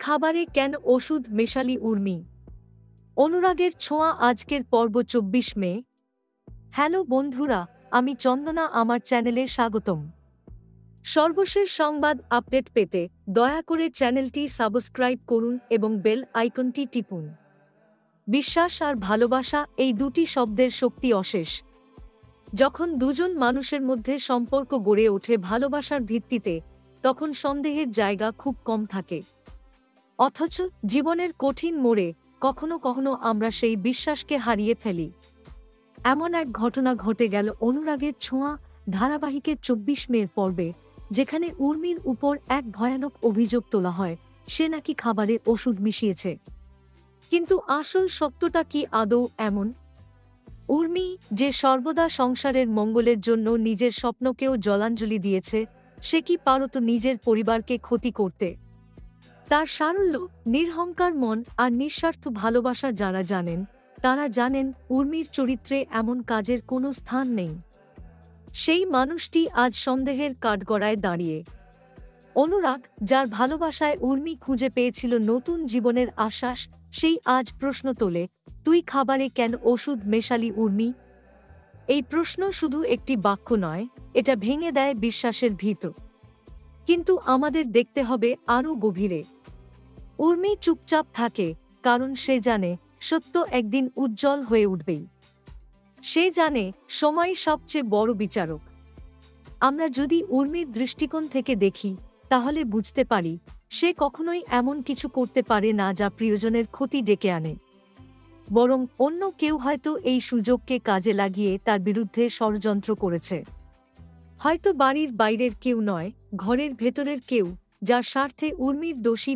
খাবারে কেন ওষুধ মেশালি উর্মি? অনুরাগের ছোঁয়া আজকের পর্ব ২৪ মে। হ্যালো বন্ধুরা, আমি চন্দনা, আমার চ্যানেলে স্বাগতম। সর্বশেষ সংবাদ আপডেট পেতে দয়া করে চ্যানেলটি সাবস্ক্রাইব করুন এবং বেল আইকনটি টিপুন। বিশ্বাস আর ভালোবাসা, এই দুটি শব্দের শক্তি অশেষ। যখন দুজন মানুষের মধ্যে সম্পর্ক গড়ে ওঠে ভালোবাসার ভিত্তিতে, তখন সন্দেহের জায়গা খুব কম থাকে। অথচ জীবনের কঠিন মোড়ে কখনো কখনো আমরা সেই বিশ্বাসকে হারিয়ে ফেলি। এমন এক ঘটনা ঘটে গেল অনুরাগের ছোঁয়া ধারাবাহিকের ২৪ মের পর্বে, যেখানে উর্মির উপর এক ভয়ানক অভিযোগ তোলা হয়, সে নাকি খাবারে ওষুধ মিশিয়েছে। কিন্তু আসল সত্যটা কি আদৌ এমন? উর্মি, যে সর্বদা সংসারের মঙ্গলের জন্য নিজের স্বপ্নকেও জলাঞ্জলি দিয়েছে, সে কি পারত নিজের পরিবারকে ক্ষতি করতে? তার সারল্য, নিরহংকার মন আর নিঃস্বার্থ ভালোবাসা যারা জানেন, তারা জানেন উর্মির চরিত্রে এমন কাজের কোনো স্থান নেই। সেই মানুষটি আজ সন্দেহের কাঠগড়ায় দাঁড়িয়ে। অনুরাগ, যার ভালোবাসায় উর্মি খুঁজে পেয়েছিল নতুন জীবনের আশ্বাস, সেই আজ প্রশ্ন তোলে, তুই খাবারে কেন ওষুধ মেশালি উর্মি? এই প্রশ্ন শুধু একটি বাক্য নয়, এটা ভেঙে দেয় বিশ্বাসের ভিত। কিন্তু আমাদের দেখতে হবে আরও গভীরে। উর্মি চুপচাপ থাকে, কারণ সে জানে সত্য একদিন উজ্জ্বল হয়ে উঠবেই। সে জানে সময়ই সবচেয়ে বড় বিচারক। আমরা যদি উর্মির দৃষ্টিকোণ থেকে দেখি, তাহলে বুঝতে পারি সে কখনোই এমন কিছু করতে পারে না যা প্রিয়জনের ক্ষতি ডেকে আনে। বরং অন্য কেউ হয়তো এই সুযোগকে কাজে লাগিয়ে তার বিরুদ্ধে ষড়যন্ত্র করেছে। হয়তো বাড়ির বাইরের কেউ নয়, ঘরের ভেতরের কেউ, যার স্বার্থে উর্মির দোষী